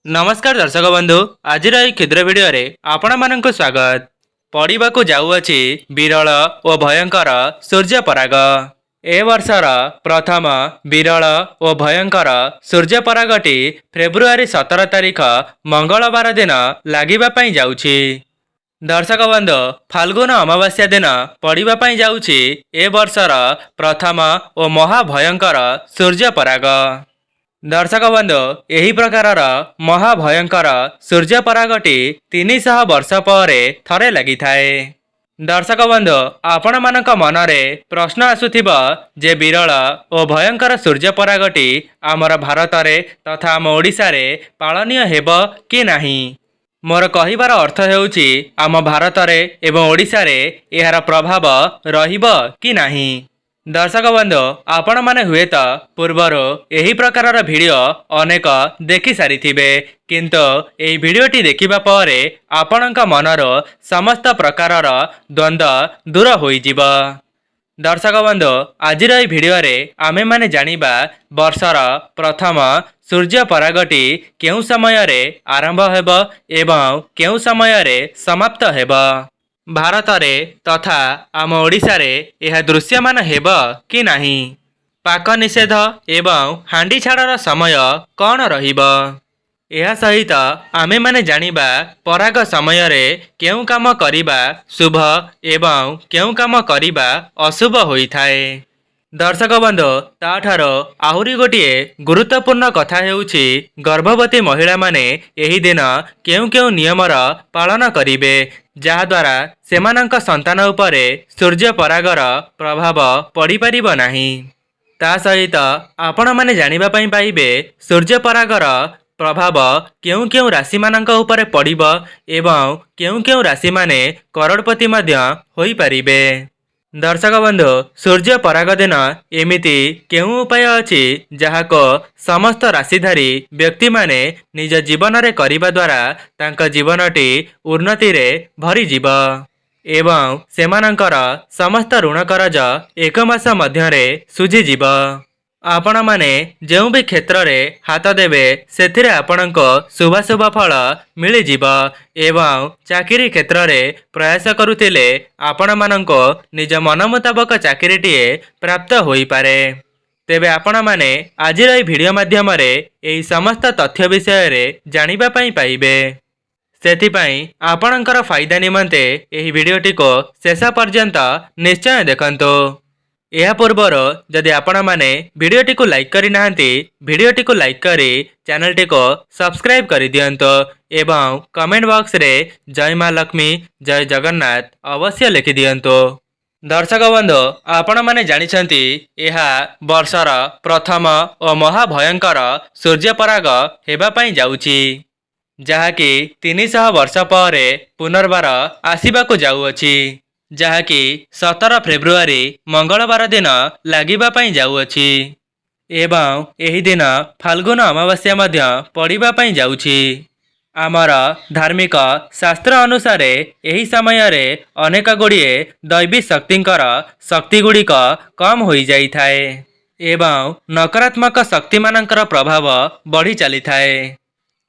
नमस्कार दर्शक बंधु आज क्षुद्र भिडियो आपण मानक स्वागत। पढ़ा जाऊँगी विरल और भयंकर सूर्यपराग। ए वर्षर प्रथम विरल और भयंकर सूर्यपरागटी फेब्रुआरी 17 तारिख मंगलवार दिन लगिबापी जाऊँगी। दर्शक बंधु फाल्गुन अमावास्या दिन पड़ापी जाऊँगी ए वर्षर प्रथम और महाभयंकर सूर्यपराग। दर्शक बंधु यही प्रकार महाभयंकर सूर्यपरागटी 300 वर्ष पर थरे लगी थाए। दर्शक बंधु आपण मानक मनरे प्रश्न आसुथिबा जे विरल और भयंकर सूर्यपरागटी आमर भारत रे तथा आम ओडिशा रे पालनीय हेबो कि नाही। मोर कहिबार अर्थ हेउची आम भारत रे एवं ओडिशा रे एहार प्रभाव रहिबो कि नाही। दर्शक बंधु आपण माने हुए तो पूर्वर यही प्रकार भिडियो अनेक देखि सारिथिबे, किंतु एही भिडियोटी देखिबा परे आपणक मनर समस्त प्रकार द्वंद्व दूर होइजिब। दर्शक बंधु आज भिडियो रे आमे माने जानिबा वर्षर प्रथम सूर्यपरागटी केउ समय रे आरंभ हेबो एवं केउ समय रे समाप्त हेबो। भारत रे तथा आम ओडिशा रे यह दृश्यमान हेब कि नाही। पाक निषेध एवं हांडी छाड़र समय कौन रहिबो। यह सहित आमे माने जानिबा पराग समय रे केउ काम करिबा शुभ एवं केउ काम करिबा अशुभ होइथाए। दर्शक बंधु ताठारो आहुरी गोटिए गुरुत्वपूर्ण कथा हेउछि गर्भवती महिला माने एही दिन केउ केउ नियमर पालन करिवे जहाद्वारा सेमानंक संतान उपरे सूर्य परागर प्रभाव पड़ी पारिबो नाही। ता सहित आपण माने जानिबा पई पाइबे सूर्य परागर प्रभाव केउ केउ राशि मानंक उपरे पड़िबो एवं केउ केउ राशि माने करोड़पति मध्य होई पारिबे। दर्शक बंधु सूर्य पराग दिन एमिति केउ उपाय अछि जहाको समस्त राशिधारी व्यक्ति माने निज जीवन रे करिबा द्वारा तांक जीवनटी उन्नति रे भरी जीव एवं सेमानंकर समस्त ऋण करज एक मास मध्य रे सुझी जीव। आपण माने जेउ भी क्षेत्र रे हाथ देबे सेथिरे आपणको शुभाशुभ फल मिली जीव एवं चाकरी क्षेत्र रे प्रयास करुथिले आपण माननको निज मन मुताबक चाकरीटीए प्राप्त होई पारे। तेबे आपण माने आज भिडियो माध्यम रे एही समस्त तथ्य विषय रे जानिबा पई पाइबे। सेथिपाई आपणकर फायदा निमंते एही भिडियोटी को शेष पर्यंत निश्चय देखंतो। यह पूर्वर जदि आपण माने भिडियोटी को लाइक करि नाहंती भिडियोटी को लाइक करी चैनलटी को सब्सक्राइब करि दियंतो एवं कमेंट बॉक्स रे जय मां लक्ष्मी जय जगन्नाथ अवश्य लिखि दियंतो। दर्शक बंधु आपण माने जानिछंती एहा वर्षर प्रथम और महाभयंकर सूर्यपराग हेबा पई जाउची जहाकी 300 वर्ष पर पुनर्बार आसीबाकू जाउअछि जहाकी 17 फेब्रुआरी मंगलवार दिन लागिबा पई जाउअछि एवं एही दिन फाल्गुन अमावास्या मध्य पड़िबा पई जाउछि। आमर धार्मिक शास्त्र अनुसार एही समय रे अनेक गुड़िए दैवी शक्तिंकर शक्ति गुड़िक कम होई जाई थाए एवं नकारात्मक शक्ति मानकर प्रभाव बढ़ी चली थाए।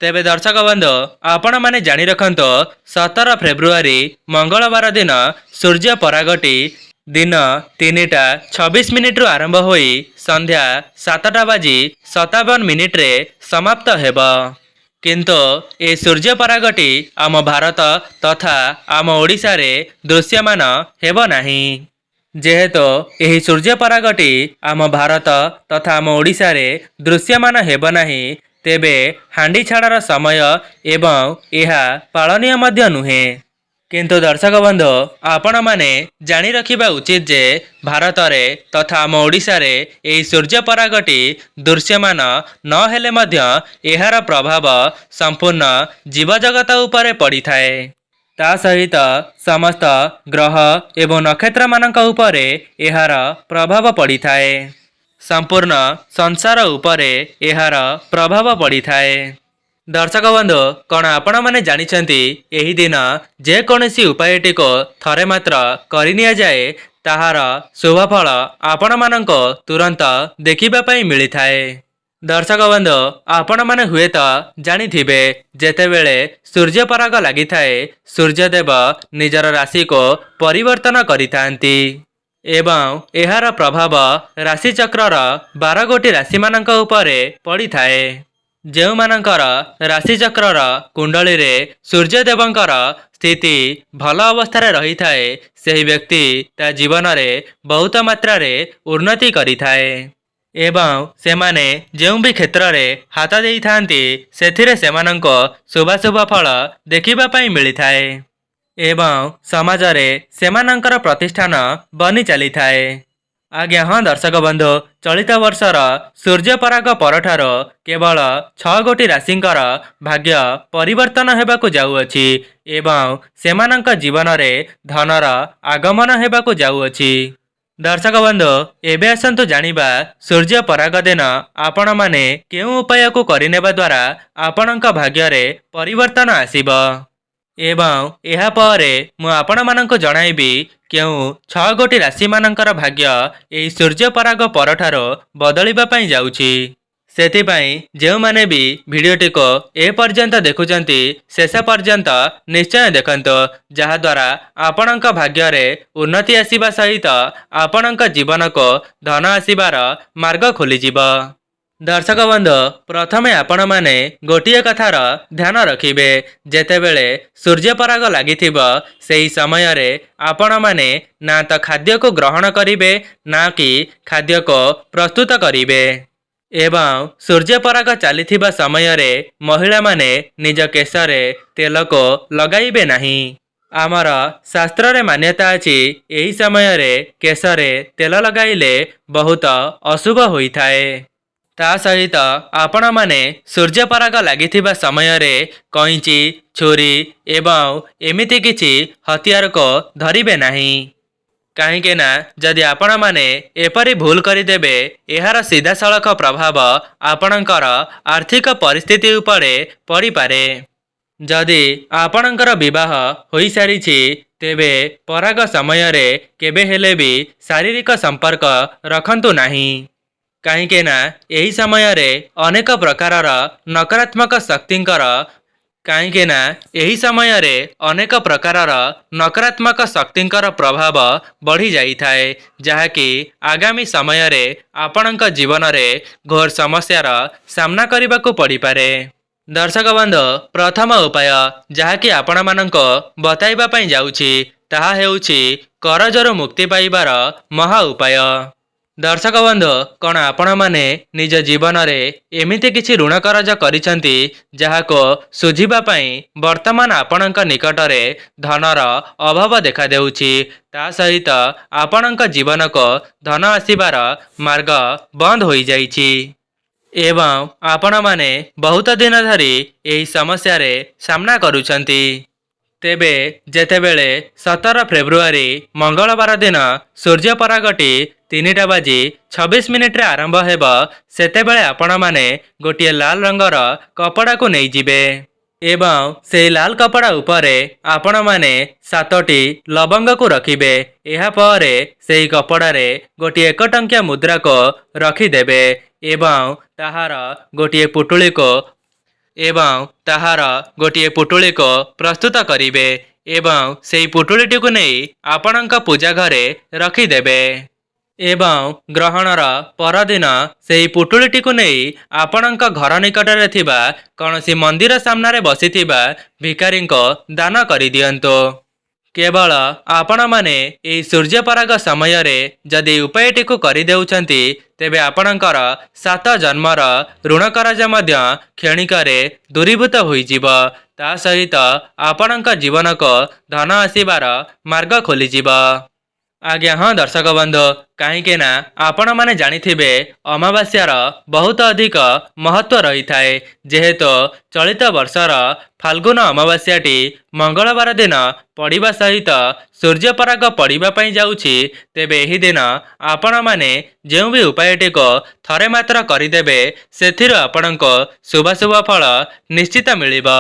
तेबे दर्शक बंधु आपण माने जानी रखंतो 17 फेब्रुआरी मंगलवार दिन सूर्य परागटी दिन 3:26 आरंभ होई संध्या 7:57 रे समाप्त हेबो। किंतु ए सूर्य परागटी आम भारत तथा आम ओडिशा रे दृश्यमान हेबो नाही। जेहेतु एही सूर्य परागटी आम भारत तथा आम ओडिशा रे दृश्यमान हेबो नाही तेबे हांडी छाड़ार समय एवं यह पालनीय मध्य नुहे। किंतु दर्शक बंधु आपण माने जानी रखिबा उचित जे भारत रे तथा आम ओडिशा रे एही सूर्य परागटी दृश्यमान न हेले मध्य एहार प्रभाव संपूर्ण जीव जगत उपरे पड़ी थाए। ता सहित समस्त ग्रह एवं नक्षत्र मानक उपरे एहार प्रभाव पड़ी थाए। संपूर्ण संसार उपरे एहार प्रभाव पड़ी थाए। दर्शक बंधु कौन आपण माने जानिछंती एही दिन जे कोनोसी उपायटी को थरे मात्र करि निया जाए ताहार शुभफल आपण माननको तुरंत देखिबा पई मिली थाए। दर्शक बंधु आपण माने हुए तो जानिथिबे जेतेबेले सूर्य पराग लागिथाए सूर्यदेव निजर राशि को परिवर्तन करिथांती एवं एहार प्रभाव राशि चक्रर 12 गोटी राशि मानक उपरे पड़िथाए। जेउ मानकर राशि चक्रर कुंडली रे सूर्यदेवंकर स्थिति भल अवस्था रही थाए सही व्यक्ति ता जीवन रे बहुत मात्रा रे उन्नति करिथाए एवं सेमाने जेउ भी क्षेत्र रे हाथ देई थांती सेथिरे सेमानंको शुभाशुभ फल देखिबा पई मिलिथाए एवं समाज रे सेमानंकर प्रतिष्ठान बनी चली थाए। आज्ञा हाँ दर्शक बंधु चलित वर्षर सूर्य पराग परठारो केवल 6 गोटी राशिंकर भाग्य परिवर्तन हेबाकु जाउअछि एवं सेमानंक जीवन रे धनर आगमन हेबाकु जाउअछि। दर्शक बंधु एबे आसंतु जानिबा सूर्य पराग दिन आपण माने केउ उपाय को करिनेबा द्वारा आपणक भाग्य रे परिवर्तन आसीब एवं एहा परे मु आपण मानक जणाइबी केउ 6 गोटी राशि मानकर भाग्य एई सूर्य पराग परठारो बदलिबा पई जाउछि। सेथिपाई जेउ माने भी भिडियोटी को ए पर्यंत देखुचंती शेष पर्यंत निश्चय देखंतो जहा द्वारा आपणक भाग्य रे उन्नति आसीबा सहित आपणक जीवन को धन आसीबार मार्ग खोली जिवो। दर्शक बंधु प्रथमे आपण माने गोटिए कथार ध्यान रखिबे जेतेबेले सूर्य पराग लागिथिबो सेही समय रे आपण माने ना तो खाद्य को ग्रहण करिवे ना कि खाद्य को प्रस्तुत करिवे एवं सूर्य पराग चलीथिबा समय रे महिला माने निज केशरे तेल को लगाइबे नाही। आमर शास्त्र रे मान्यता अछि एही समय रे केशरे तेल लगाइले बहुत अशुभ होइथाए। ता सहित आपण माने सूर्य पराग लागिथिबा समय रे कैंची छुरी एवं एमिति किछि हथियार को धरिबे नाही कहीं ना जदि आपण माने एपरी भूल करदेवे एहार सीधा सड़क प्रभाव आपणकर आर्थिक परिस्थिति उपरे पड़ी पारे। जदि आपणकर विवाह होई सारिछि तेबे पराग समय रे केबे हेले भी शारीरिक संपर्क रखंतु नाही कहीं ना एही समय रे अनेक प्रकारर नकारात्मक शक्तिंकर कहीं ना एही समय रे अनेक प्रकारर नकारात्मक शक्तिंकर प्रभाव बढ़ी जाइथाए जहाँकि आगामी समय रे आपणक जीवन रे घोर समस्यार सामना करबाकू पड़ी पारे। दर्शक बंधु प्रथम उपाय जहाँकि आपण मानंको बताइबा पई जाउछि ताहा हेउछि करजरु मुक्ति पाइबार महा उपाय। दर्शक बंधु कौन आपण माने निज जीवन रे एमिति किछि ऋण करज करिसंती जहाको सुझिबा पई वर्तमान आपणक निकट रे धनर अभाव देखा देउछि ता सहित आपणक जीवन को धन आसीबार मार्ग बंद होई जाइछि एवं आपण माने बहुत दिन धरी एही समस्या रे सामना करूछंती। तेबे जेतेबेले 17 फेब्रुआरी मंगलवार दिन सूर्य परागटी 3:26 रे आरंभ हेब सेतेबेले आपण माने गोटिए लाल रंगर कपड़ा को नहीं जिबे एवं से लाल कपड़ा उपरे आपण माने 7टी लवंग को रखिबे एहा परे सेही कपड़ा रे गोटिए 1 टंकिया मुद्रा को रखिदेबे एवं ताहार गोटिए पुटुली को प्रस्तुत करिवे एवं सेही पुटुलीटी को नहीं आपणक पूजा घरे रखिदेबे एवं ग्रहणर परदिन सेही पुटुलीटी को नहीं आपणक घर निकट रे थिबा कौनसी मंदिर सामना रे बसिथिबा भिखारी को दान करि दियंतो। केवल आपण माने एही सूर्य पराग समय रे जदि उपायटी को करि देउछंती तेबे आपणकर 7 जन्मर ऋण करज मध्य क्षणिकरे दूरीभूत होई जिवो ता सहित आपणक जीवन को धन आसीबार मार्ग खोली जिवो। आज्ञा हाँ दर्शक बंधु कहीं ना आपण माने जानिथिबे अमावास्यार बहुत अधिक महत्व रही थाए जेहेतु चलित वर्षर फाल्गुन अमावास्याटी मंगलवार दिन पड़िबा सहित सूर्य पराग पड़िबा पई जाउछि तेबे एही दिन आपण माने जेउ भी उपायटी को थरे मात्र करिदेबे सेथिरो आपणको शुभ फल निश्चित मिलिबो।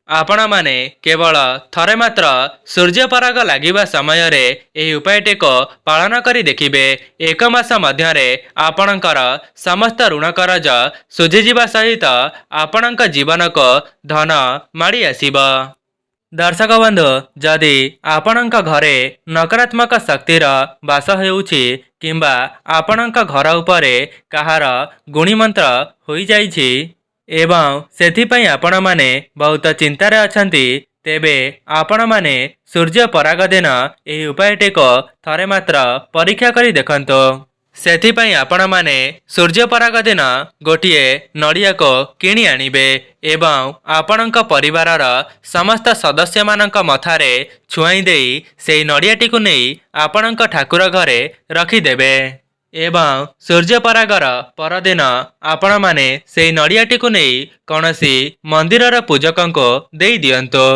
ଆପଣମାନେ କେବଳ ଥରେ ମାତ୍ର ସୂର୍ଯ୍ୟପରାଗ ଲାଗିବା ସମୟରେ ଏହି ଉପାୟଟିକୁ ପାଳନ କରି ଦେଖିବେ। 1 ମାସ ମଧ୍ୟରେ ଆପଣଙ୍କର ସମସ୍ତ ଋଣ କରଜ ଶୁଝିଯିବା ସହିତ ଆପଣଙ୍କ ଜୀବନକୁ ଧନ ମାଡ଼ି ଆସିବ। ଦର୍ଶକ ବନ୍ଧୁ, ଯଦି ଆପଣଙ୍କ ଘରେ ନକାରାତ୍ମକ ଶକ୍ତିର ବାସ ହେଉଛି କିମ୍ବା ଆପଣଙ୍କ ଘର ଉପରେ କାହାର ଗୁଣିମନ୍ତ୍ର ହୋଇଯାଇଛି ଏବଂ ସେଥିପାଇଁ ଆପଣମାନେ ବହୁତ ଚିନ୍ତାରେ ଅଛନ୍ତି, ତେବେ ଆପଣମାନେ ସୂର୍ଯ୍ୟପରାଗ ଦିନ ଏହି ଉପାୟଟିକୁ ଥରେ ମାତ୍ର ପରୀକ୍ଷା କରି ଦେଖନ୍ତୁ। ସେଥିପାଇଁ ଆପଣମାନେ ସୂର୍ଯ୍ୟପରାଗ ଦିନ ଗୋଟିଏ ନଡ଼ିଆକୁ କିଣି ଆଣିବେ ଏବଂ ଆପଣଙ୍କ ପରିବାରର ସମସ୍ତ ସଦସ୍ୟମାନଙ୍କ ମଥାରେ ଛୁଆଇଁ ଦେଇ ସେହି ନଡ଼ିଆଟିକୁ ନେଇ ଆପଣଙ୍କ ଠାକୁର ଘରେ ରଖିଦେବେ ଏବଂ ସୂର୍ଯ୍ୟପରାଗର ପରଦିନ ଆପଣମାନେ ସେହି ନଡ଼ିଆଟିକୁ ନେଇ କୌଣସି ମନ୍ଦିରର ପୂଜକଙ୍କୁ ଦେଇ ଦିଅନ୍ତୁ।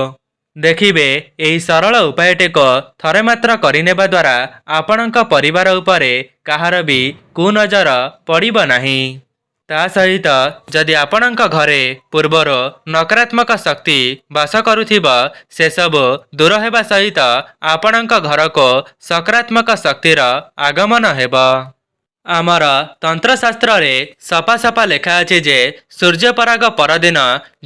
ଦେଖିବେ ଏହି ସରଳ ଉପାୟଟିକୁ ଥରେ ମାତ୍ର କରିନେବା ଦ୍ୱାରା ଆପଣଙ୍କ ପରିବାର ଉପରେ କାହାର ବି କୁନଜର ପଡ଼ିବ ନାହିଁ। ତା ସହିତ ଯଦି ଆପଣଙ୍କ ଘରେ ପୂର୍ବରୁ ନକାରାତ୍ମକ ଶକ୍ତି ବାସ କରୁଥିବ, ସେସବୁ ଦୂର ହେବା ସହିତ ଆପଣଙ୍କ ଘରକୁ ସକାରାତ୍ମକ ଶକ୍ତିର ଆଗମନ ହେବ। ଆମର ତନ୍ତ୍ରଶାସ୍ତ୍ରରେ ସଫା ସଫା ଲେଖା ଅଛି ଯେ ସୂର୍ଯ୍ୟପରାଗ ପରଦିନ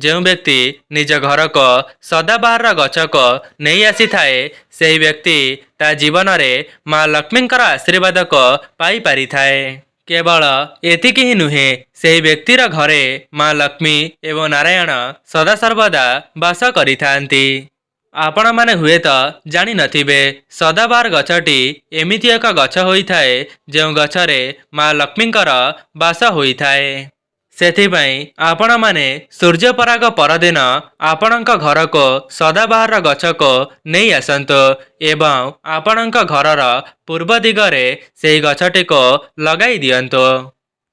ଯେଉଁ ବ୍ୟକ୍ତି ନିଜ ଘରକୁ ସଦାବାହାର ଗଛକୁ ନେଇ ଆସିଥାଏ, ସେହି ବ୍ୟକ୍ତି ତା ଜୀବନରେ ମା ଲକ୍ଷ୍ମୀଙ୍କର ଆଶୀର୍ବାଦକୁ ପାଇପାରିଥାଏ। କେବଳ ଏତିକି ହିଁ ନୁହେଁ, ସେହି ବ୍ୟକ୍ତିର ଘରେ ମା ଲକ୍ଷ୍ମୀ ଏବଂ ନାରାୟଣ ସଦାସର୍ବଦା ବାସ କରିଥାନ୍ତି। ଆପଣମାନେ ହୁଏତ ଜାଣିନଥିବେ, ସଦାବାହାର ଗଛଟି ଏମିତି ଏକ ଗଛ ହୋଇଥାଏ ଯେଉଁ ଗଛରେ ମା ଲକ୍ଷ୍ମୀଙ୍କର ବାସ ହୋଇଥାଏ। ସେଥିପାଇଁ ଆପଣମାନେ ସୂର୍ଯ୍ୟପରାଗ ପରଦିନ ଆପଣଙ୍କ ଘରକୁ ସଦାବାହାର ଗଛକୁ ନେଇ ଆସନ୍ତୁ ଏବଂ ଆପଣଙ୍କ ଘରର ପୂର୍ବ ଦିଗରେ ସେହି ଗଛଟିକୁ ଲଗାଇ ଦିଅନ୍ତୁ।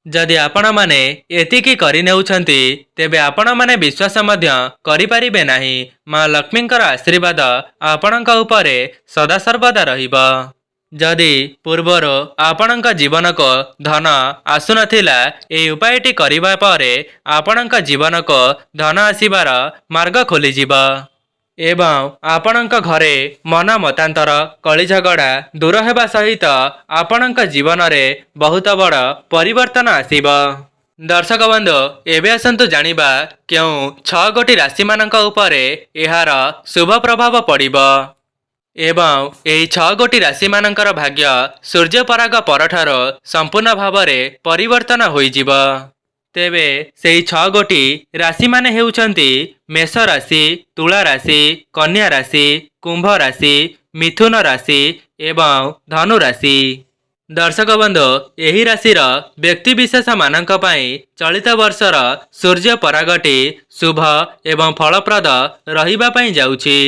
ଯଦି ଆପଣମାନେ ଏତିକି କରିନେଉଛନ୍ତି, ତେବେ ଆପଣମାନେ ବିଶ୍ୱାସ ମଧ୍ୟ କରିପାରିବେ ନାହିଁ, ମା ଲକ୍ଷ୍ମୀଙ୍କର ଆଶୀର୍ବାଦ ଆପଣଙ୍କ ଉପରେ ସଦାସର୍ବଦା ରହିବ। ଯଦି ପୂର୍ବରୁ ଆପଣଙ୍କ ଜୀବନକୁ ଧନ ଆସୁନଥିଲା, ଏହି ଉପାୟଟି କରିବା ପରେ ଆପଣଙ୍କ ଜୀବନକୁ ଧନ ଆସିବାର ମାର୍ଗ ଖୋଲିଯିବ ଏବଂ ଆପଣଙ୍କ ଘରେ ମନ ମତାନ୍ତର କଳିଝଗଡ଼ା ଦୂର ହେବା ସହିତ ଆପଣଙ୍କ ଜୀବନରେ ବହୁତ ବଡ଼ ପରିବର୍ତ୍ତନ ଆସିବ। ଦର୍ଶକ ବନ୍ଧୁ, ଏବେ ଆସନ୍ତୁ ଜାଣିବା କେଉଁ 6 ଗୋଟି ରାଶିମାନଙ୍କ ଉପରେ ଏହାର ଶୁଭ ପ୍ରଭାବ ପଡ଼ିବ ଏବଂ ଏହି 6 ଗୋଟି ରାଶିମାନଙ୍କର ଭାଗ୍ୟ ସୂର୍ଯ୍ୟପରାଗ ପରଠାରୁ ସମ୍ପୂର୍ଣ୍ଣ ଭାବରେ ପରିବର୍ତ୍ତନ ହୋଇଯିବ। ତେବେ ସେହି 6 ଗୋଟି ରାଶିମାନେ ହେଉଛନ୍ତି ମେଷ ରାଶି, ତୁଳା ରାଶି, କନ୍ୟା ରାଶି, କୁମ୍ଭ ରାଶି, ମିଥୁନ ରାଶି ଏବଂ ଧନୁ ରାଶି। ଦର୍ଶକ ବନ୍ଧୁ, ଏହି ରାଶିର ବ୍ୟକ୍ତିବିଶେଷମାନଙ୍କ ପାଇଁ ଚଳିତ ବର୍ଷର ସୂର୍ଯ୍ୟପରାଗଟି ଶୁଭ ଏବଂ ଫଳପ୍ରଦ ରହିବା ପାଇଁ ଯାଉଛି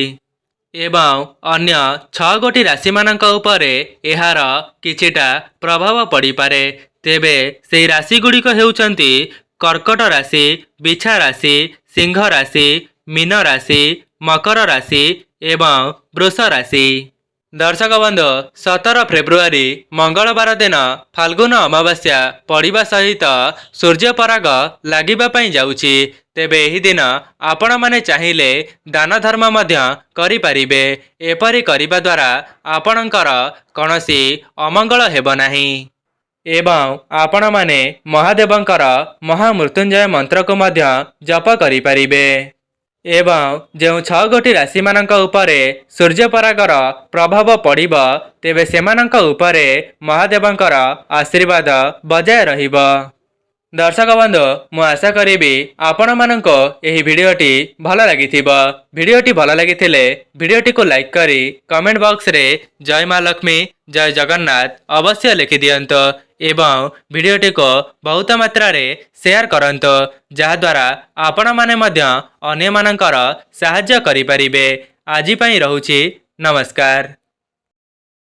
ଏବଂ ଅନ୍ୟ 6 ଗୋଟି ରାଶିମାନଙ୍କ ଉପରେ ଏହାର କିଛିଟା ପ୍ରଭାବ ପଡ଼ିପାରେ। ତେବେ ସେହି ରାଶିଗୁଡ଼ିକ ହେଉଛନ୍ତି କର୍କଟ ରାଶି, ବିଛା ରାଶି, ସିଂହ ରାଶି, ମୀନ ରାଶି, ମକର ରାଶି ଏବଂ ବୃଷ ରାଶି। ଦର୍ଶକ ବନ୍ଧୁ, 17 ଫେବୃଆରୀ ମଙ୍ଗଳବାର ଦିନ ଫାଲ୍ଗୁନ ଅମାବାସ୍ୟା ପଡ଼ିବା ସହିତ ସୂର୍ଯ୍ୟପରାଗ ଲାଗିବା ପାଇଁ ଯାଉଛି। ତେବେ ଏହି ଦିନ ଆପଣମାନେ ଚାହିଁଲେ ଦାନ ଧର୍ମ ମଧ୍ୟ କରିପାରିବେ। ଏପରି କରିବା ଦ୍ୱାରା ଆପଣଙ୍କର କୌଣସି ଅମଙ୍ଗଳ ହେବ ନାହିଁ ଏବଂ ଆପଣମାନେ ମହାଦେବଙ୍କର ମହାମୃତ୍ୟୁଞ୍ଜୟ ମନ୍ତ୍ରକୁ ମଧ୍ୟ ଜପ କରିପାରିବେ ଏବଂ ଯେଉଁ 6 ଗୋଟି ରାଶିମାନଙ୍କ ଉପରେ ସୂର୍ଯ୍ୟପରାଗର ପ୍ରଭାବ ପଡ଼ିବ, ତେବେ ସେମାନଙ୍କ ଉପରେ ମହାଦେବଙ୍କର ଆଶୀର୍ବାଦ ବଜାୟ ରହିବ। ଦର୍ଶକ ବନ୍ଧୁ, ମୁଁ ଆଶା କରିବି ଆପଣମାନଙ୍କୁ ଏହି ଭିଡ଼ିଓଟି ଭଲ ଲାଗିଥିବ। ଭିଡ଼ିଓଟି ଭଲ ଲାଗିଥିଲେ ଭିଡ଼ିଓଟିକୁ ଲାଇକ୍ କରି କମେଣ୍ଟ ବକ୍ସରେ ଜୟ ମା ଲକ୍ଷ୍ମୀ, ଜୟ ଜଗନ୍ନାଥ ଅବଶ୍ୟ ଲେଖିଦିଅନ୍ତୁ ଏବଂ ଭିଡ଼ିଓଟିକୁ ବହୁତ ମାତ୍ରାରେ ସେୟାର କରନ୍ତୁ, ଯାହାଦ୍ୱାରା ଆପଣମାନେ ମଧ୍ୟ ଅନ୍ୟମାନଙ୍କର ସାହାଯ୍ୟ କରିପାରିବେ। ଆଜି ପାଇଁ ରହୁଛି, ନମସ୍କାର।